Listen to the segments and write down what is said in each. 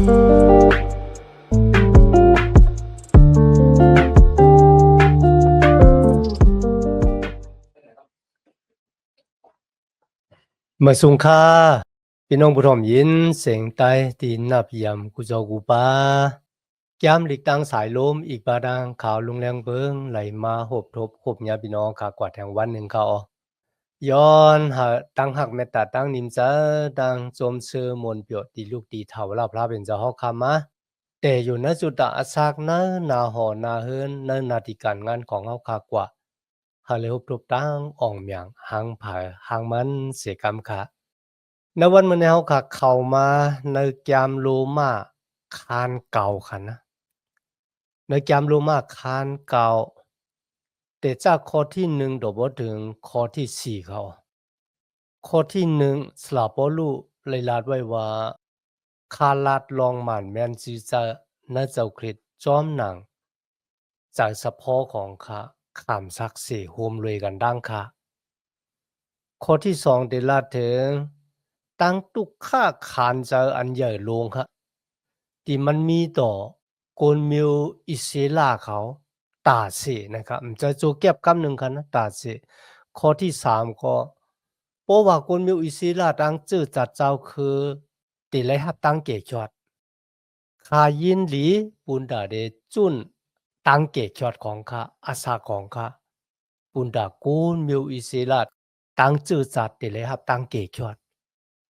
เมื่อสุงค่าพี่น้องผู้ชมยินเสียงใต้ตีนนับยำกุจอกูปาแก้มหลีกตั้งสายลมอีกบาดังข่าวลุงแรงเบิงไหลมาหบทบหบยาพี่น้องขากว่าแทงวันหนึ่งเขาย้อนหาตั้งหักเมตตาตั้งนิมจะดังโจมเชื่อมนเปียวตีลูกตีเท่าลาพระเป็นเจ้าฮอกคำมาแต่อยู่ณจุดอาศักนะนาหอนาเฮินนนาติการงานของเฮาคากว่าหาเลวปลุกตั้งอ่องเมียงหางผาหางมันเสียกรรมค่ะในวันมื้อนี้เฮาค่ะเข้ามาในแกมโลมาคานเก่าค่ะนะในแกมโลมาคานเก่าแต่จากข้อที่1ดอกบ่ถึงข้อที่4เขาข้อที่1สลาปอลุเลยลาดไว้ว่าคาลาดลองหมันแม่นสิจะนะเจ้าคริสต์จอมหนังจากเฉพาะของข้าขามซักเสโฮมรวยกันดังค่ะข้อที่2ได้ลาดถึงตั้งตุกค่าขานเจออันใหญ่ลงค่ะที่มันมีต่อกลมิวอิเซลาเขาตาเสนะครับมันจะโจเก็บคำหนึ่งค่ะนะตาเสข้อที่3ก็เพราะว่ากลมิวอิเซลาตั้งจื้อจัดเจ้าคือติไลหับตั้งเกจอดคายินหลีปุนดาเดจุนตั้งเกจอดของข้าอาสาของข้าปุนดากลมิวอิเซลาตั้งจื้อจัดติไลหับตั้งเกจอด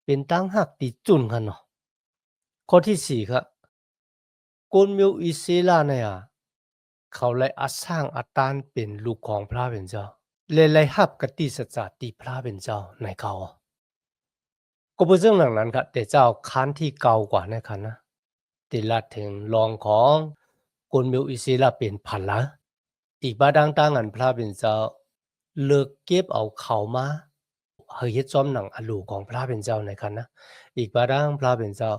เป็นตั้งหักติจุนค่ะเนาะข้อที่4ครับกลมิวอิเซลาเนี่ยเขาเลยอาสร้างอาตานเป็นลูกของพระเป็นเจ้าเลยหับกติสัจจะติพระเป็นเจ้าในเขาก็เป็นเรื่องหลังนั้นครับแต่เจ้าค้านที่เก่ากว่านะครับนะติลัดถึงรองของกลมิวอิเซลาเป็นพันละอีกบาดังตั้งอันพระเป็นเจ้าเลิกเก็บเอาเขามาเฮยเฮ็ดจอมหนังอลูของพระเป็นเจ้าในคันนะอีกบาดังพระเป็นเจ้า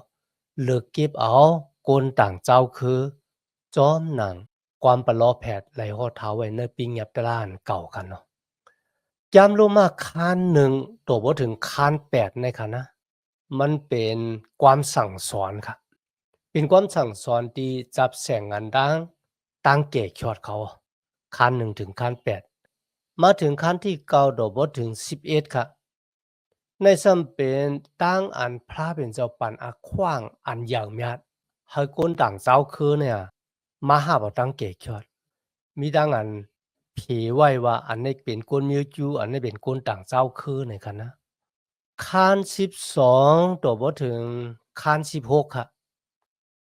เลิกเก็บเอากลต่างเจ้าคือจอมหนังความประลอแผดไหลหอดเท้าไว้ในปิงยับตะลานเก่ากันเนาะยามลงมาคาน1ตัวบ่ถึงคาน8ในคันนะมันเป็นความสั่งสอนครับเป็นความสั่งสอนที่จับแสงอันดังตั้งเกะชอดเขาคาน1ถึงคาน8มาถึงคานที่9ดอกบ่ถึง11ครับในซ้ำเป็นตั้งอันพระเป็นเจ้าปันอาขว้างอันอย่างเมียดให้คนต่างเจ้าคือเนี่ยมาหาบ่ตั้งเกะชอดมีดังอันผีไว้ว่าอันนี้เป็นคนมิวจูอันนี้เป็นคนต่างเจ้าคือในคันนะคาน12ดอกบ่ถึงคาน16ครับ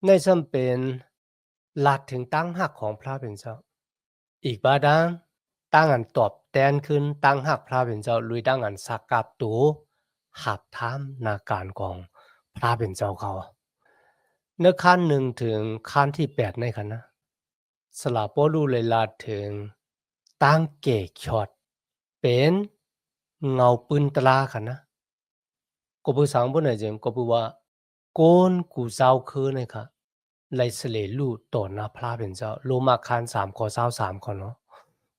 ในซ้ำเป็นหลักถึงตั้งหักของพระเป็นเจ้าอีกบาดังตั้งอันตอบแทนขึ้นตั้งหักพระเป็นเจ้าลุยตั้งอันสักกับตูหับทํำนาการของพระเป็นเจ้าเขาเนื้อขั้น1ถึงขั้นที่8ในคันนะสลาโปลูเลยลาดถึงตั้งเกกช็อตเป็นเงาปืนตราคันนะก็ผู้สังบ่ไหนจึงก็ผู้ว่าโกนกูเจ้าคือในค่ะไลเสเลลูต่อหน้าพระเป็นเจ้าโลมาคาน3ข้อ23ข้อเนาะ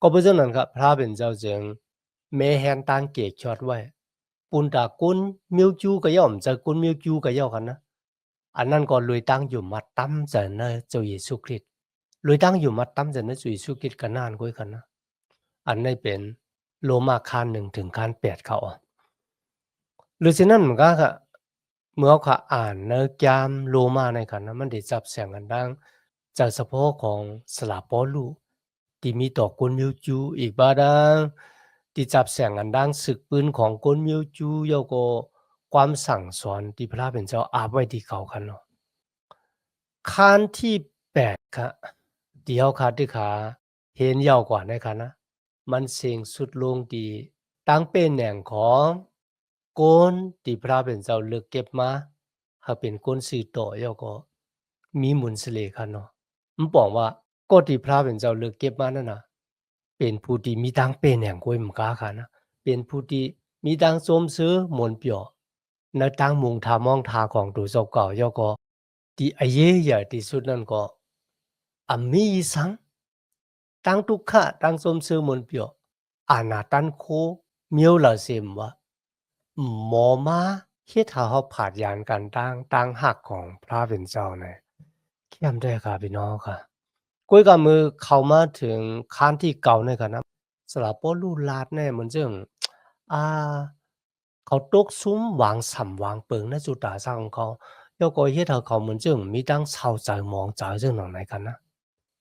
ก็เพราะฉะนั้นครับพระเป็นเจ้าจึงแม่แฮนตั้งเกกช็อตไว้ปุนตากุนมิวจูก็ย่อมจะกุนมิวจูก็ย่อกันนะอันนั้นก็เลยตั้งอยู่มาตั้มจะในเจ้าเยซูคริสต์เลยตั้งอยู่มาตั้มจะในเจ้าเยซูคริสต์กันนานก้อยกันนะอันนี้เป็นโลมาคาน1ถึงคาน8เขาหรือฉะนั้นมันก็ค่ะเมื่อเขาอ่านในแกมโลมาในคันนะมันได้จับแสงกันดังจากเฉพาะของสลาปอลูที่มีต่อกลมิวจูอีกบาดังที่จับแสงกันดังศึกปืนของกลมิวจูยาก็ความสั่งสอนที่พระเป็นเจ้าอาบไว้ที่เขาคันเนาะคานที่8ค่ะเดี๋ยวค่ะที่ขาเห็นยาวกว่าในคันนะมันเสียงสุดลงดีตั้งเป็นแหน่งของโกนที่พระเป็นเจ้าเลือกเก็บมาหากเป็นโกนสื่อต่อยาก็มีมุนสเลคันเนาะมันบอกว่าก็ที่พระเป็นเจ้าเลือกเก็บมานั่นน่ะเป็นผู้ที่มีตั้งเป็นแห่งก้อยมกาค่ะนะเป็นผู้ที่มีตั้งสมซื้อมนเปียวในตั้งมุงทามองทาของตัวเจ้าเก่ายาก็ที่อเยใหญ่ที่สุดนั่นก็อมีสังตั้งทุกขะตั้งสมซื้อมนเปียวอานาตันโคเมียวละเซมว่าหมอมา เฮ็ดให้เราผาดยานกันตั้งหักของพระเป็นเจ้าเนี่ยเข้มได้ค่ะพี่น้องค่ะกุ้ยกับมือเข้ามาถึงขั้นที่เก่าเนี่ยค่ะนะสำหรับพวกลูกหลานเนี่ยเหมือนจังอ่าเขาตกซุมวางสำวางเปิงในจุดตา上ของเขาแล้วก็เฮ็ดให้เขาเหมือนจังมีตั้งเศร้าใจหมองใจจังหนังไหนกันนะ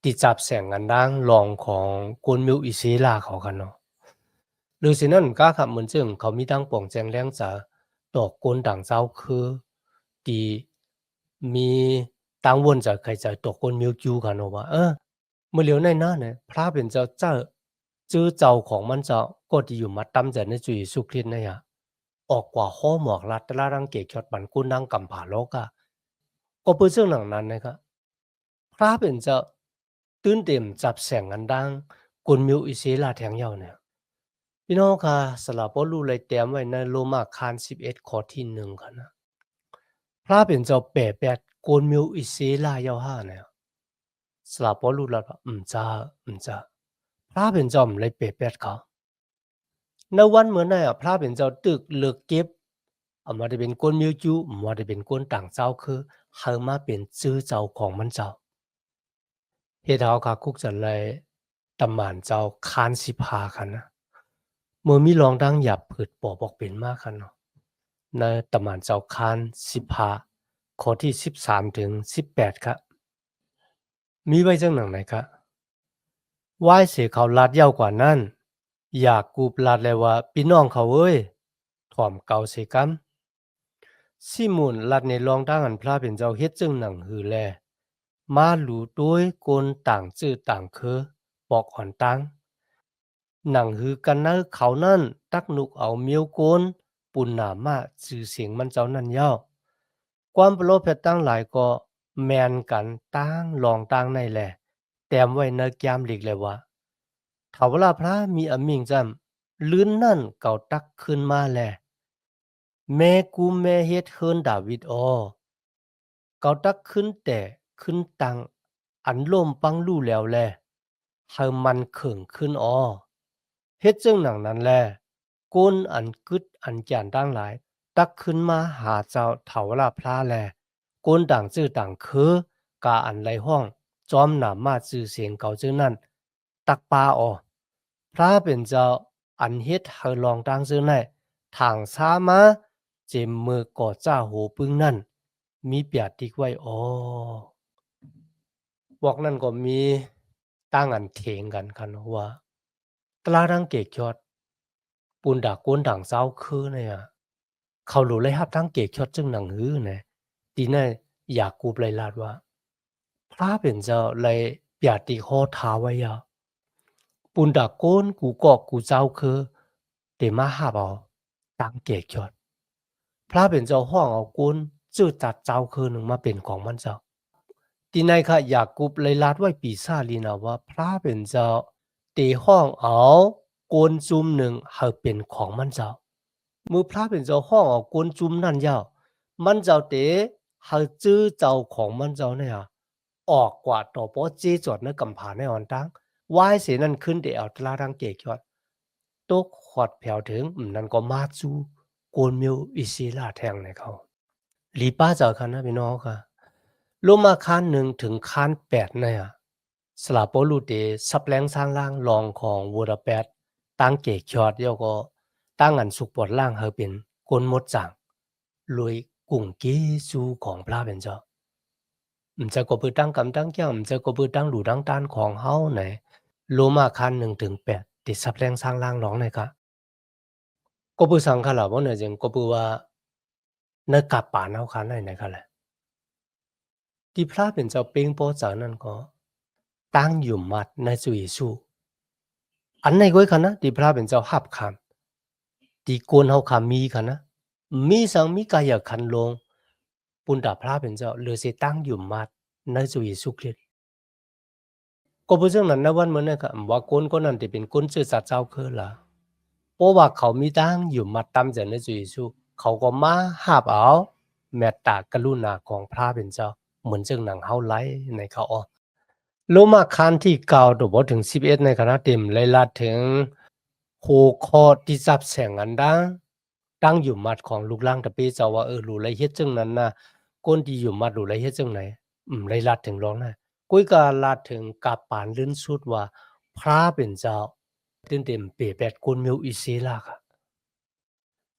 ที่จับแสงกันดังลองของกวนมิวอิศิลาเขากันเนาะ หรือสินั่นก็ครับเหมือนซึ่งเขามีตั้งป่องแจงแรงจะตอกกนต่างเจ้าคือดีมีตั้งวนจะใครจะตอกกนมิวจูกันว่าเมื่อเหลียวในหน้าเนี่ยพระเป็นเจ้าจื้อเจ้าของมันเจ้าก็ที่อยู่มาตั้มใจในจุยสุคริตเนี่ยออกกว่าข้อหมอกรัดตะรังเกจอดบันกุนดังกำผาโลกะก็เพื่อเรื่องหนังนั้นนะครับพระเป็นเจ้าตื่นเต็มจับแสงกันดังกุนมิวอิเซลาแทงยาวเนี่ย พี่น้องค่ะสลับว่ารู้เลยเตรียมไว้ในโลมาคาน11ข้อที่1ค่ะนะพระเป็นเจ้าแปดแปดโกนมิวอิเซลายาวห้าเนี่ยสลับว่ารู้แล้วจ้าพระเป็นเจ้าเลยแปดแปดเขาในวันเหมือนน่ะพระเป็นเจ้าตึกเลือกเก็บเอามาได้เป็นกวนมิวจูมาได้เป็นกวนต่างเจ้าคือเฮามาเป็นชื่อเจ้าของมันเจ้าเฮ็ดเฮาค่ะคุกจะเลยตำหมานเจ้าคาน15ค่ะนะ เมื่อมีรองดังหยับผืดปอบอกเป็นมากคันเนาะในตำหมานเจ้าคาน15ข้อที่13ถึง18ครับมีไว้จังหนังไหนครับไหว้เสียเขาลาดยาวกว่านั้นอยากกูปลาดเลยว่าพี่น้องเขาเอ้ยถ่อมเก่าเสกำสิมุนลัดในรองดังอันพระเป็นเจ้าเฮ็ดจึงหนังหือแลมาหลูด้วยกนต่างจื้อต่างคือปอกอ่อนตัง หนังหือกันนะเขานั่นตักนุกเอาเมียวโกนปุ่นหนามาสื่อเสียงมันเจ้านั่นย่อความโปรเพชตั้งหลายก็แมนกันตั้งลองตั้งในแหละแต้มไว้ในแก้มหลีกเลยว่าถ้าเวลาพระมีอมิงจำลื่นนั่นเก่าตักขึ้นมาแลแม่กูแม่เฮ็ดเฮินดาวิดเก่าตักขึ้นแต่ขึ้นตังอันล่มปังลู่แล้วแลเฮามันเขิงขึ้นเฮ็ดจังหนังนั้นแลก้นอันกึดอันแก่นตั้งหลายตักขึ้นมาหาเจ้าเถาลาพลาแลก้นต่างจื้อต่างคือกาอันไรห้องจอมหนามาจื้อเสียงเก่าจื้อนั่นตักปาพระเป็นเจ้าอันเฮ็ดเฮาลองตั้งจื้อได้ทางสามาเจมมือก่อจ้าโหปึงนั่นมีเปียติกไว้บอกนั่นก็มีตั้งอันเถียงกันคันว่าตราดังเกกยอดปูนดากวนด่างเจ้าคือเนี่ยเขารู้เลยครับทั้งเกกยอดจึงหนังหื้อเนี่ยตีน่ะอยากกูปเลยลาดว่าพระเป็นเจ้าเลยเปียติข้อท้าไว้ยาปูนดากวนกูกอกกูเจ้าคือเตมาหาเอาตั้งเกกยอดพระเป็นเจ้าห้องเอากุนจื้อจัดเจ้าคือหนึ่งมาเป็นของมันเจ้า ที่ในค่ะอยากกุบเลยลาดไว้ปีศาจลีนะว่าพระเป็นเจ้าตีห้องเอาโกนจุมหนึ่งให้เป็นของมันเจ้ามือพระเป็นเจ้าห้องเอาโกนจุมนั่นยาวมันเจ้าเตะให้จื้อเจ้าของมันเจ้าเนี่ยออกกว่าต่อปอเจจอดในกำผาในอ่อนตั้งวายเสนั่นขึ้นเดเอาตลาดังเกกยอดตกขอดแผ่วถึงนั่นก็มาจูโกนมิวอิศิลาแทงในเขาหลีป้าเจ้าคันนะพี่น้องค่ะ ลงมาคานหนึ่งถึงคาน8เนี่ยสลาโปลูเตสับแรงสร้างล่างรองของวูดาแปดตั้งเกกชอดเดียวก็ตั้งอันสุกปวดล่างเฮาเป็นกลมดจางลุยกุ่งกีซูของพระเป็นเจ้าจะก็ปือตั้งกำตั้งแก้วจะก็ปือตั้งหลู่ตั้งต้านของเฮาไหนโลมาคาน1ถึง8ติดสับแรงสร้างล่างร้องไหนคะก็ปือสังขละบ่เนี่ยจึงก็ปือว่าในกับป่านเฮาคันไหนคะแหละ ที่พระเป็นเจ้าเป้งโปเจ้านั่นก็ตั้งอยู่มัดในจุยสู้อันไหนก็คันนะที่พระเป็นเจ้าหับคำที่โกนเฮาคำมีคันนะมีสังมีกายคันลงปุณดาพระเป็นเจ้าเลือสิตั้งอยู่มัดในจุยสู้คริสก็เพราะฉะนั้นในวันมื้อนั้นก็ว่าโกนคนนั้นที่เป็นคนชื่อสัตว์เจ้าคือล่ะเพราะว่าเขามีตั้งอยู่มัดตามใจในจุยสู้เขาก็มาหับเอาเมตตากรุณาของพระเป็นเจ้าเหมือนจึงหนังเฮาไลในเขาโลมาคันที่9ตัวบ่ถึง11ในคณะเต็มเลยลาดถึงโหคอที่จับแสงอันดัง ตั้งอยู่มัดของลูกล่างตะเปเจ้าว่ารู้ไรเฮ็ดจังนั้นนะก้นที่อยู่มัดรู้ไรเฮ็ดจังไหนไรลาดถึงร้องนะกุ้ยกาลาดถึงกาปานลื่นสุดว่าพระเป็นเจ้าตื่นเต็มเปแปดก้นมิวอิเซลาค่ะ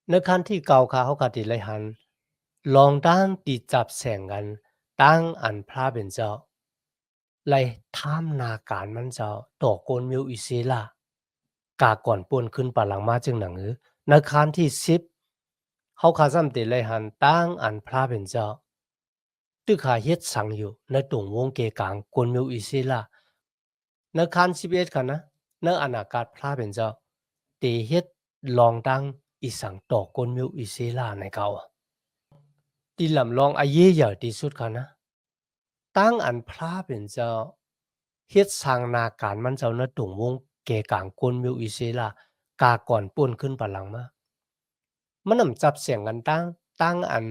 ในคันที่เก่าค่ะเขาก็ติไรหันลองตั้งตีจับแสงกันตั้งอันพระเป็นเจ้าไรท่ามนาการมันเจ้าต่อก้นมิวอิเซลากาก่อนป่วนขึ้นปาหลังมาจึงหนังในคันที่10เขาขาซ้ำติเลยหันตั้งอันพระเป็นเจ้าตึกขาเฮ็ดสังอยู่ในตรงวงเกกลางกวนมิวอิเซลาในคัน11ค่ะนะในอนาคตพระเป็นเจ้าตีเฮ็ดลองตั้งอีสังต่อกวนมิวอิเซลาในเก่าตีลำลองอาเย่ใหญ่ที่สุดค่ะนะตั้งอันพระเป็นเจ้าเฮ็ดสร้างนาการมันเจ้าในตรงวงเกกลางกวนมิวอิเซลากาก่อนป่วนขึ้นปาหลังมามันนำจับเสียงกันตั้งอัน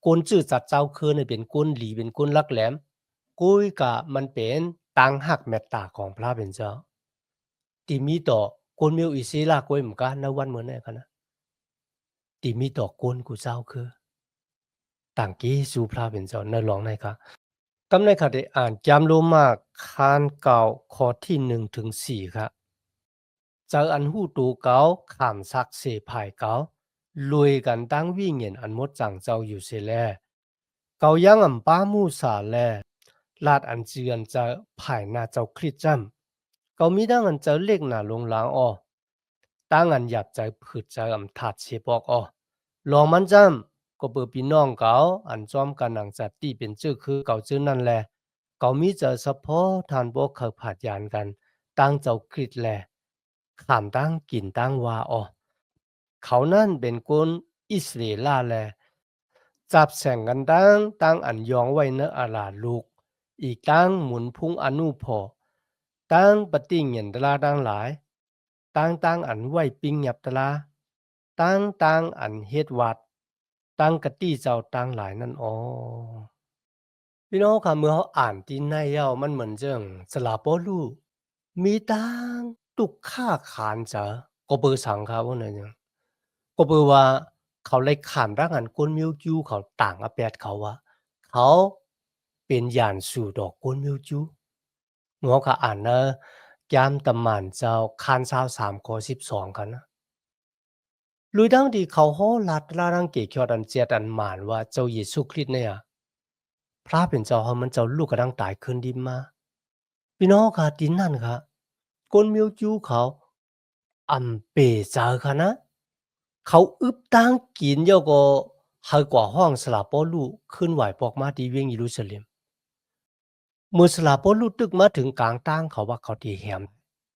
กวนจื้อจัดเจ้าคือในเป็นกวนหลีเป็นกวนลักแหลมกุ้ยกะมันเป็นตั้งหักเมตตาของพระเป็นเจ้าที่มีต่อกวนมิวอิเซลากุ้ยเหมือนกันในวันเหมือนไหนกันนะที่มีต่อกวนกูเจ้าคือต่างกี้สู่พระเป็นเจ้าในหลวงในค่ะกำในค่ะได้อ่านจำรู้มากคานเก่าข้อที่1ถึง4ครับเจออันหู้ตูเก่าขามซักเสภายเก่าลุยกันตั้งวิ่งเงินอันมดจังเจ้าอยู่เสียแลเกายังอ่ำป้ามูสาแลลาดอันเจือนจะภายหน้าเจ้าคริสจัมเกามีดังอันเจ้าเล็กหน้าลงล้างอ้อตั้งอันหยับใจผืดใจอ่ำถัดเสปอกอ้อลองมันจำก็เปิดพี่น้องเกาอันจอมกันหนังจัดตีเป็นชื่อคือเก่าชื่อนั่นแหละเกามีเจอเฉพาะทานบอกเขาผัดยานกันตั้งเจ้าคริสแลขามตั้งกินตั้งวาอ้อเขานั่นเป็นคนอิสราเอลแลจับแสงกันตั้งอันยองไว้เนอาลาลูกอีกตั้งหมุนพุงอนุพอตั้งปฏิเงียนตลาตั้งหลายตั้งอันไว้ปิงหยับตลาตั้งอันเฮ็ดวัดตั้งกะตี้เจ้าตั้งหลายนั่นอ๋อพี่น้องค่ะเมื่อเขาอ่านที่ในเย้ามันเหมือนเจิงสลาโปลูมีตั้งตุกค่าขานจะก็เบอร์สังครับว่าเนี่ย ก็เปว่าเขาเลยขามร่างอันก้นมิวจูเขาต่างอาแปดเขาว่าเขาเป็นยานสู่ดอกก้นมิวจูงัวก็อ่านนะยามตำหมันเจ้าคาน23ข้อ12กันนะลุยดังที่เขาโหลัดลารังเกยอดันเจียดอันหมานว่าเจ้าเยซูคริสต์เนี่ยพระเป็นเจ้าเขามันเจ้าลูกกระดังตายขึ้นดินมาพี่น้องค่ะดินนั่นค่ะก้นมิวจูเขาอำเปเจอค่ะนะ เขาอึบตั้งกินเยาก็ให้กว่าห้องสลาปอลูขึ้นไหวปอกมาที่เวียงเยรูซาเล็มเมื่อสลาปอลูตึกมาถึงกลางตั้งเขาว่าเขาที่แฮม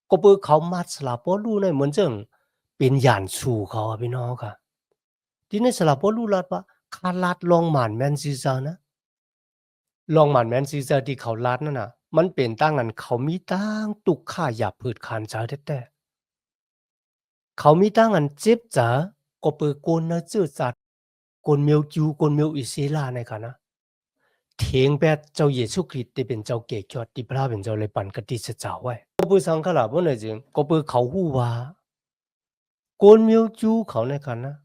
ก็เปิดเขามาสลาปอลูในเหมือนจังเป็นยานสู่เขาอะพี่น้องค่ะที่ในสลาปอลูรัดว่าคาลัดลองหมานแมนซีซานะลองหมานแมนซีซาที่เขาลัดนั่นน่ะมันเป็นตั้งนั้นเขามีตั้งตุกข่าหยาบพืชคานใจแต่เขามีตั้งอันเจ็บจ๋าก็เปิดโกนนะจื้อจัด กนเมียวจูกนเมียวอิสลาในค่ะนะเถียงแบบเจ้าเยซูคริสต์ที่เป็นเจ้าเกจอดที่พระเป็นเจ้าเลยปันกติสเจ้าไว้ก็เปิดสังขลาบ่เนี่ยจึงก็เปิดเขาฮู้ว่ากนเมียวจูเขาในค่ะนะ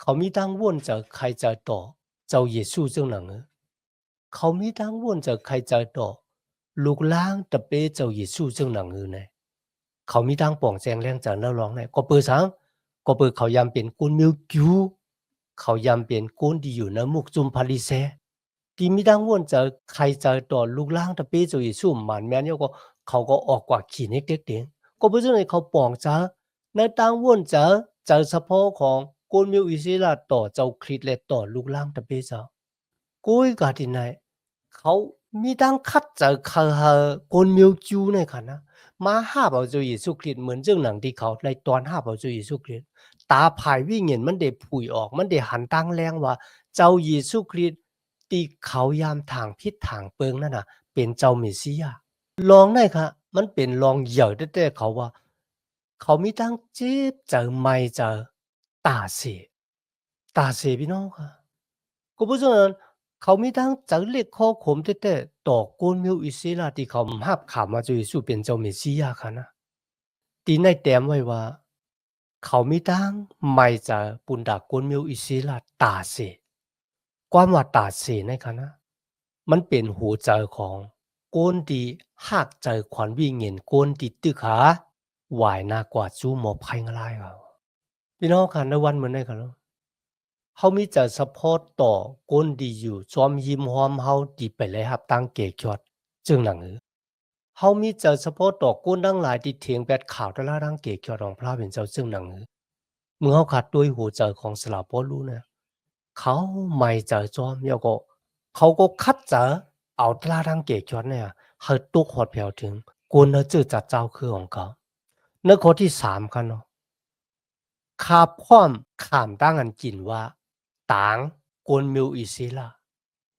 เขามีตั้งว่นจะใครจะต่อเจ้าเยซูจังหนังเขามีตั้งว่นจะใครจะต่อลูกล้างตะเปเจ้าเยซูจังหนังในเขามีตั้งป่องแจงแรงจากแล้วร้องในก็เปิดสังก็เปิดเขายามเป็นกนเมียวจูเขายามเป็นก้นที่อยู่ในมุกจุมพาลิเซที่มีดังว่นจะใครจะต่อลูกล่างตะเปจะอีสุ่มหมันแม่นก็เขาก็ออกกว่าขี่เน็กเด็กเด็กก็เพื่อในเขาปองจะในตั้งว่นจะเฉพาะของก้นมิวอิสราต่อเจ้าคริสและต่อลูกล่างตะเปจะกุ้ยกาดินในเขามีดังคัดจะเขาก้นมิวจูในค่ะนะมาห้าเบาจะอีสุคริสเหมือนเรื่องหนังที่เขาในตอนห้าเบาจะอีสุคริส ตาภายวิ่งเห็นมันได้ผุยออกมันได้หันตั้งแรงว่าเจ้าเยซูคริสต์ที่เขายามทางพิษทางเปิงนั่นน่ะเป็นเจ้าเมสสิยาลองได้ค่ะมันเป็นลองเหย่อแต่เขาว่าเขามีตั้งเจ็บเจอไม่เจอตาเสพี่น้องค่ะก็เพราะฉะนั้นเขามีทั้งเจอเล็กข้อขมแต่ต่อโกนมิวอิสราที่เขาหับขามาจะเยซูเป็นเจ้าเมสสิยาค่ะนะตีในแต้มไว้ว่า เขามีตั้งไม่จะปุนดากวนมิวอิสิลาตาเสความว่าตาเสในคะนะมันเป็นหัวใจของก้นดีหักใจขวัญวิ่งเงินก้นดีตึกหาหวายนากว่าจู้หมอภัยงลายเขาพี่น้องค่ะในวันเหมือนได้กันเนาะเขามีใจสะพอตต่อก้นดีอยู่จอมยิ้มหอมเฮาดีไปเลยครับตั้งเกจอดจึงหนังเฮามีใจเฉพาะต่อก้นทั้งหลายที่เถียงแบดข่าวตะล่าดังเกจอดของพระเป็นเจ้าจึงหนังเมื่อเฮาขาดด้วยหัวใจของสลาปอรู้เนี่ยเขาไม่ใจจอมแล้วก็เขาก็คัดจะเอาตะล่าดังเกจอดเนี่ยให้ตุกหอดแผ่วถึงก้นเนจื้อจัดเจ้าคือของเขาในข้อที่3กันเนาะคาพร้อมข้ามตั้งอันกินว่าต่างกวนมิวอีศิลา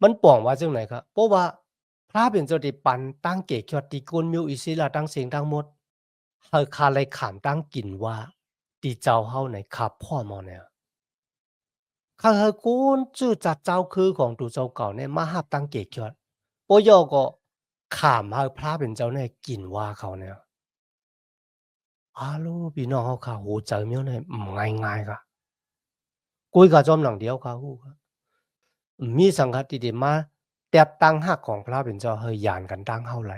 มันป่องว่าจังไหนครับเพราะว่าพระเป็นเจ้าที่ปันตั้งเกจอดที่กวนมิวอีศิลาตั้งเสียงตั้งหมดเฮาคาเลยขามตั้งกินว่าที่เจ้าเฮาในคาพร้อมเอาเนี่ยข้าเฮากูนจื้อจัดเจ้าคือของตู่เจ้าเก่าเนี่ยมาฮับตั้งเกจอดบ่ยอก็ขามเฮาพระเป็นเจ้าเนี่ยกินว่าเขาเนี่ยอาโลพี่น้องเฮาค่ะหัวใจแมวเนี่ยง่ายๆกะกุยกะจอมหลังเดียวค่ะฮู้ค่ะมีสังฆติที่มาแตบตั้งฮักของพระเป็นเจ้าเฮาย้านกันตั้งเฮาไหล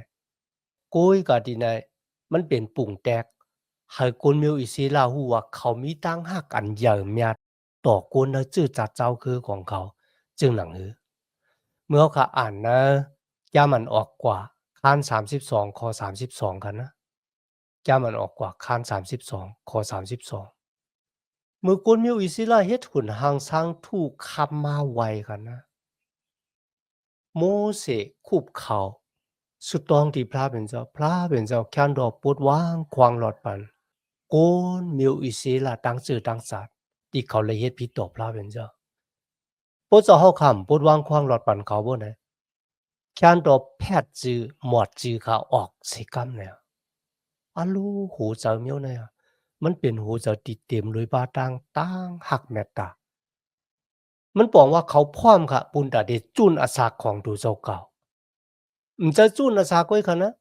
กุยกะที่ไหนมันเป็นปุ่งแตกให้คนมีอิสิลาฮู้ว่าเขามีตั้งฮักอันใหญ่แมดต่อคนและจื้อจัดเจ้าคือของเขาจึงหนังหือเมื่อเขาอ่านนะย่ามันออกกว่าข้าน32ข้อ32กันนะย่ามันออกกว่าข้าน32ข้อ32เมื่อคนมีอิสิลาเฮ็ดหุ่นหางสร้างถูกคำมาไวกันนะโมเสสคุบเขาสุดต้องที่พระเป็นเจ้าแค้นดอกปวดว่างควางหลอดปันโกนมิวอิสิลาตั้งชื่อตั้งศาสตร์ที่เขาเลยเฮ็ดผิดต่อพระเป็นเจ้าปวดเจ้าเฮาคำปวดว่างควางหลอดปันเขาบ่ได้แค้นดอกแพทย์จื้อหมวดจื้อเขาออกสิกรรมเนี่ยอะลูหูเจ้าเมียวเนี่ยมันเป็นหูเจ้าที่เต็มด้วยบาตังตั้งหักเมตตามันปองว่าเขาพร้อมค่ะปุณตาเดจุนอาสาของดูเจ้าเก่าจะจุนอาสาก้อยค่ะนะ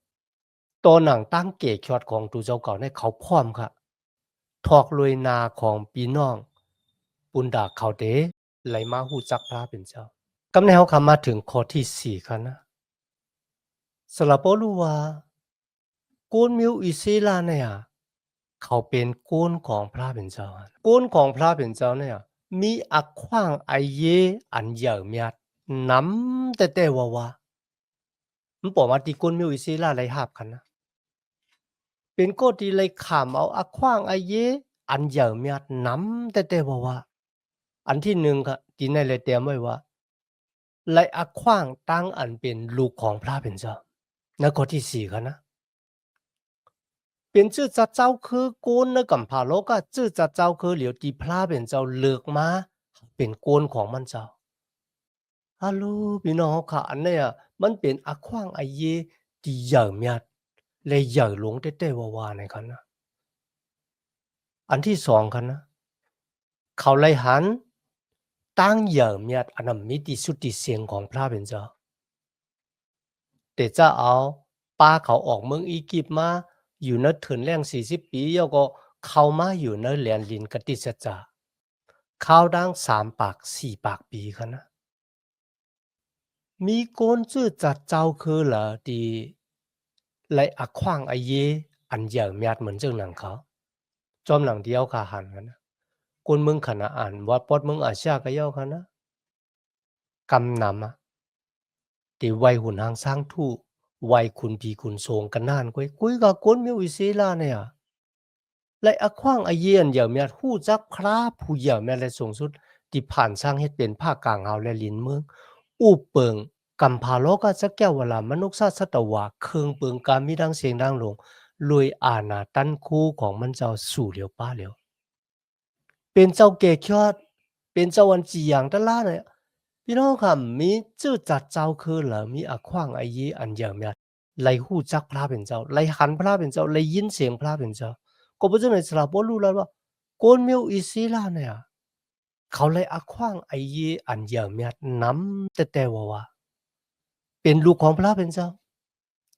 ตัวหนังตั้งเกจอดของดูเจ้าเก่าเนี่ยเขาพร้อมค่ะทอกลวยนาของพี่น้องปุณดาเขาเดไหลมาหูจักพระเป็นเจ้ากำในเฮาคำมาถึงข้อที่4ค่ะนะสลับรู้ว่าโกนมิวอิซิลาเนี่ยเขาเป็นโกนของพระเป็นเจ้าโกนของพระเป็นเจ้าเนี่ยมีอักขว้างไอเยอันเยอะเมียดน้ำแต่ว่ามันบอกว่าที่โกนมิวอิซิลาไหลหาบกันนะเป็นโกที่ไหลขามเอาอักขว้างไอเยอันเยอะเมียดน้ำแต่ว่าอันที่หนึ่งค่ะที่ในเลยเตรียมไว้ว่าไหลอักขว้างตั้งอันเป็นลูกของพระเป็นเจ้าในข้อที่4ค่ะนะ เป็นชื่อจัดเจ้าคือกูนในกัมพาโลก็ชื่อจัดเจ้าคือเหลียวตีพลาเป็นเจ้าเลือกมาเป็นโกนของมันเจ้าฮัลโหลพี่น้องค่ะอันเนี้ยมันเป็นอขว้างไอเยที่ใหญ่เมียดเลยใหญ่หลงเต้ๆว่าๆในคันนะอันที่สองคันนะเขาเลยหันตั้งใหญ่เมียดอันนั้นมีที่สุดที่เสียงของพระเป็นเจ้าแต่จะเอาป้าเขาออกเมืองอียิปต์มาอยู่ในถึงแรง40ปีแล้วก็เข้ามาอยู่ในแหลนลินกติสจา ข้าวดัง3 ปาก 4 ปากปีคะนะมีโกนจื้อจัดเจ้าคือเหรอดีไลอักขว้างไอเยอันเหย่อเมียดเหมือนเจ้าหนังเขาจอมหลังเดียวขาหันกันนะคนเมืองขนาอ่านวัดปอดเมืองอาชาก็เย้าคะนะกำนำอะตีไวหุ่นหางสร้างทู่ไวคุณพีคุณโสงกันนานกุยกับกวนมิวอิเซลาเนี่ยไลอักขว้างไอเยอันเหย่อเมียดฮู้จักพระผู้เหย่อเมียดและสูงสุดที่ผ่านสร้างเฮ็ดเป็นภาคกลางเฮาและลินเมือง อู้เปิงกำพาโลกาจะแก้วเวลามนุษย์สัตวะเคืองเปิงการมีดังเสียงดังลงลวยอาณาตันคู่ของมันเจ้าสู่เหลียวป้าเหลียวเป็นเจ้าเกคยอดเป็นเจ้าวันจีอย่างตะล่าเนี่ยพี่น้องค่ะมีจื้อจัดเจ้าคือเหรอมีอะขว้างไอยีอันเยอะเมียไลหู้จักพระเป็นเจ้าไลหันพระเป็นเจ้าไลยินเสียงพระเป็นเจ้าก็บ่จังได๋สละบ่รู้แล้วว่าโกนมิวอีศิลาเนี่ยเขาเลยอะขว้างไอยีอันเยอะเมียนำแต่ว่า เป็นลูกของพระเป็นเจ้า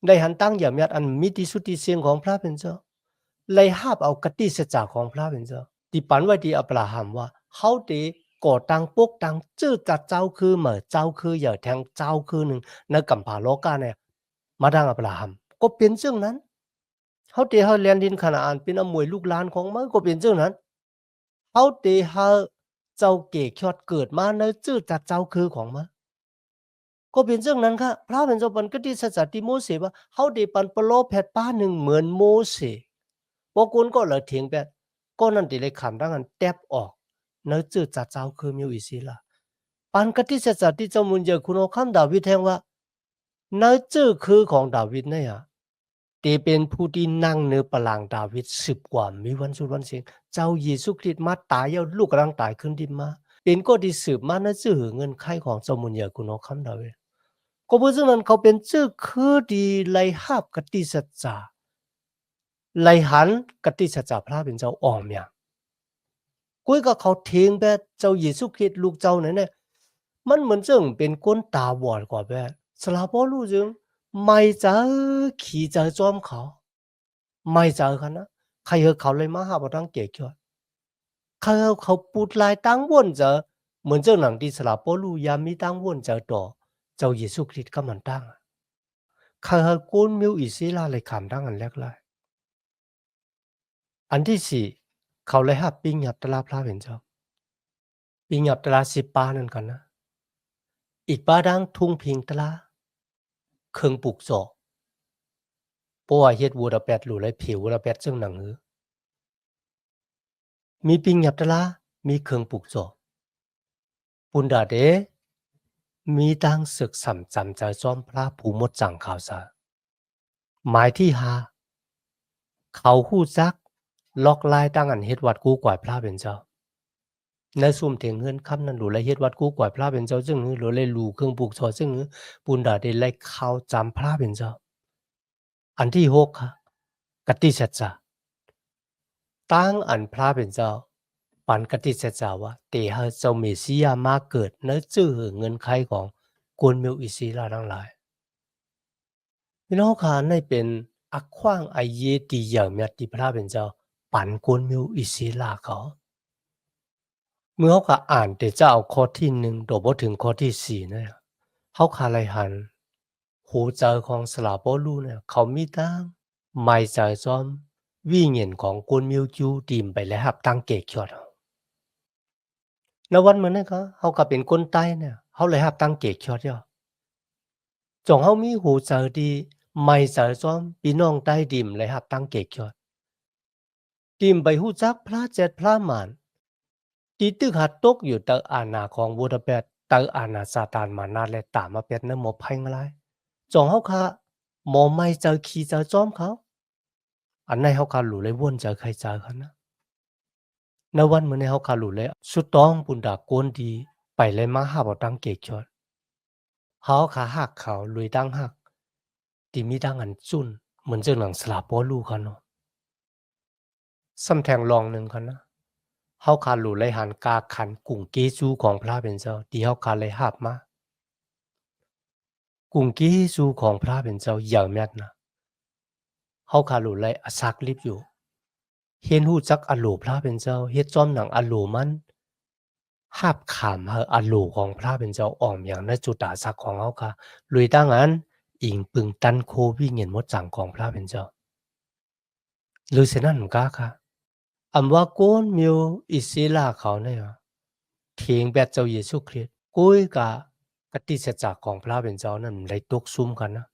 ได้หันตั้งอย่ามีอันมิติสุติเสียงของพระเป็นเจ้าเลยหาบเอากติสัจจะของพระเป็นเจ้า ที่ปันไว้ที่อับราฮัมว่าเขาได้ก่อตั้งปกตั้งชื่อจัดเจ้าคือเหมือเจ้าคืออย่าแทงเจ้าคือหนึ่งในกัมพาโลกาเนี่ยมาดังอับราฮัมก็เป็นเช่นนั้นเขาได้ให้แลนดินคานาอันเป็นอมวยลูกหลานของมันก็เป็นเช่นนั้นเขาได้ให้เจ้าเกศยอดเกิดมาในชื่อจัดเจ้าคือของมันก็เป็นเช่นนั้นค่ะพระเป็นเจ้าปันก็ที่สัจติโมเสสว่าเขาได้ปันปโลแผดป้าหนึ่งเหมือนโมเสสพวกคุณก็เลยเถียงแบบก็นั่นที่เลยคำดังนั้นแตบออกเนื้อจืดจัดเจ้าคือมิวอิสิละปันก็ที่สัจติเจ้ามุนเจอคุณเอาคำดาวิดแทงว่าเนื้อจืดคือของดาวิดเนี่ยที่เป็นผู้ที่นั่งเนื้อปลังดาวิด10 กว่ามีวันสุดวันเสียงเจ้าเยซูคริสต์มาตายเอาลูกกำลังตายขึ้นดินมาเป็นก็ที่สืบมาเนื้อจืดเงินไขของเจ้ามุนเจอคุณเอาคำดาวิดก็เพราะฉะนั้นเขาเป็นจืดคือดีไล่หับกติสัจจาไล่หันกติสัจจาพระเป็นเจ้าอ่อมอย่างกุ้ยก็เขาเทียงแบบเจ้าเยซูคริสต์ลูกเจ้าเนี่ยมันเหมือนจึงเป็นก้นตาบอดกว่าแบบสลาปอลูจึงไม่เจอขี่เจอจอมเขาไม่เจอกันนะใครเขาเลยมาหาบ่ตั้งเกียรติเขาปูดลายตั้งวนเจอเหมือนเจ้าหนังที่สลาปอลูยามีตั้งวนเจอต่อเจ้าเยซูคริสต์ก็มันตั้งเขาก้นมิวอิสราเลยขำตั้งอันแรกเลยอันที่สี่เขาเลยหับปิ้งหยับตลาพระเป็นเจ้าปิ้งหยับตลา10 ปานั่นกันนะอีกป้าดังทุ่งพิงตลาเครื่องปลูกโซเพราะว่าเฮ็ดวัวระแปดหลู่เลยผิวระแปดซึ่งหนังหือมีปิงหยับตะลามีเครื่องปลูกโซปุนดาเดมีดังศึกสำจำใจจอมพระผู้หมดจังข่าวสารหมายที่5เขาฮู้จักล็อกลายตั้งอันเฮ็ดวัดกูกวายพระเป็นเจ้าในซุ่มเถียงเฮือนคำนั้นหลู่เลยเฮ็ดวัดกูกวายพระเป็นเจ้าซึ่งหือหลู่เลยหลู่เครื่องปลูกโซซึ่งหือปุนดาเดเลยเข้าจำพระเป็นเจ้าอันที่6ค่ะกติสัจจะตั้งอันพระเป็นเจ้าปันกติสัจจะว่าเตหะเจ้าเมสสิยามาเกิดในชื่อเงินไขของกวนมิวอิสราทั้งหลายพี่น้องค่ะในเป็นอักขว้างไอเยตีอย่างเมียติพระเป็นเจ้าปันกวนมิวอิสราเขาเมื่อเขาก็อ่านแต่จะเอาข้อที่1โดยบ่ถึงข้อที่4เนี่ยเขาคาไลหันหูเจอของสลาโปลูเนี่ยเขามีตั้งไม่ใจจอมวิญญาณของกวนมิวจูดีมไปแล้วครับตั้งเกกยอดในวันเหมือนนั้นเขาก็เป็นคนใต้เนี่ยเขาเลยรับตั้งเกกยอดย่อจงเขามีหูเจอดีไม่ใจจอมพี่น้องใต้ดิมเลยรับตั้งเกกยอดดิมไปหูจักพระเจ็ดพระมานตีตึกหัดตกอยู่ตะอาณาของบูดาเปสต์ตะอาณาซาตานมานาและตามมาเป็ดในหมอภัยงไรจงเขาค่ะหมอไม่เจอขี้เจอจอมเขาอันไหนเขาค่ะหลู่เลยวนเจอใครเจอเขานะในวันเหมือนในเขาค่ะหลู่เลยสุดต้องปุนดากวนดีไปเลยมาหาบ่ตั้งเกกยอดเขาขาหักเขาลุยตั้งหักที่มีตั้งอันจุนเหมือนเจ้าหนังสลาปอลูเขาเนาะซ้ำแทงลองหนึ่งเขานะเขาขาหลู่เลยหันกาขันกุ่งเกจูของพระเป็นเจ้าที่เขาขาเลยหับมากุ่งเกจูของพระเป็นเจ้าอย่างแม่นนะเขาขาหลู่เลยอสักลิบอยู่เห็นหูจักอโลพระเป็นเจ้าเฮ็ดจอมหนังอโลมันหับขามเฮาอโลของพระเป็นเจ้าอ้อมอย่างในจุดาศักดิ์ของเขาค่ะลุยตั้งอันอิงปึงตันโควิเงินหมดจังของพระเป็นเจ้าหรือเสนั้นกาค่ะอำว่าโกนมิวอิสราเขาเนี่ยเถียงแบบเจ้าเยซูคริสต์กุยกะกติสัจจะของพระเป็นเจ้านั้นได้ตกซุ่มกันนะ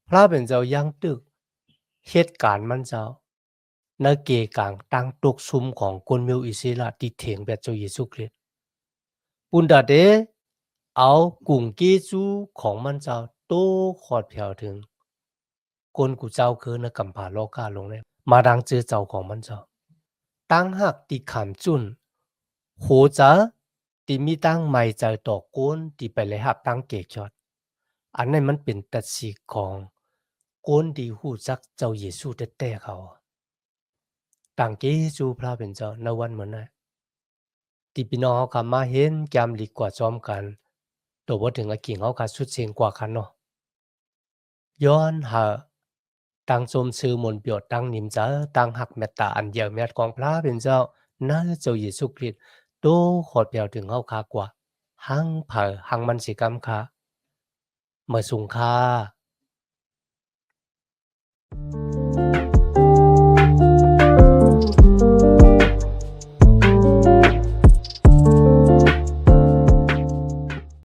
พระเป็นเจ้ายังตึกเหตุการณ์มันเจ้าในเกกางตั้งตกซุ่มของคนมิวอิสราที่เถียงแบบเจ้าเยซูคริสต์ปุนดาเดเอากุ่งเกจูของมันเจ้าโตขอดเพียวถึงคนกูเจ้าคือในกัมพาโลกาลงเลยมาดังเจอเจ้าของมันเจ้าตั้งหักติขามจุนโหจะติมีตั้งไม่ใจต่อก้นที่ไปเลยหับตั้งเกกยอดอันนั้นมันเป็นตัดสิของก้นที่หูจักเจ้าเยซูแต่เขาตั้งเกจูพระเป็นเจ้าในวันเหมือนนั้นที่พี่น้องเขามาเห็นแกมลีกว่าจอมกันตัวบ่ถึงกิ่งเขาขาสุดเสียงกว่ากันเนาะย้อนหาตั้งสมซื้อมนต์เปียวตั้งนิมเจ้าตั้งหักเมตตาอันเดียวเม็ดของพระเป็นเจ้า นะเจ้าเยซูคริสต์โตขอดเปียวถึงเฮาคากว่าหังเผอหังมันสิกำคาเมื่อสูงค่า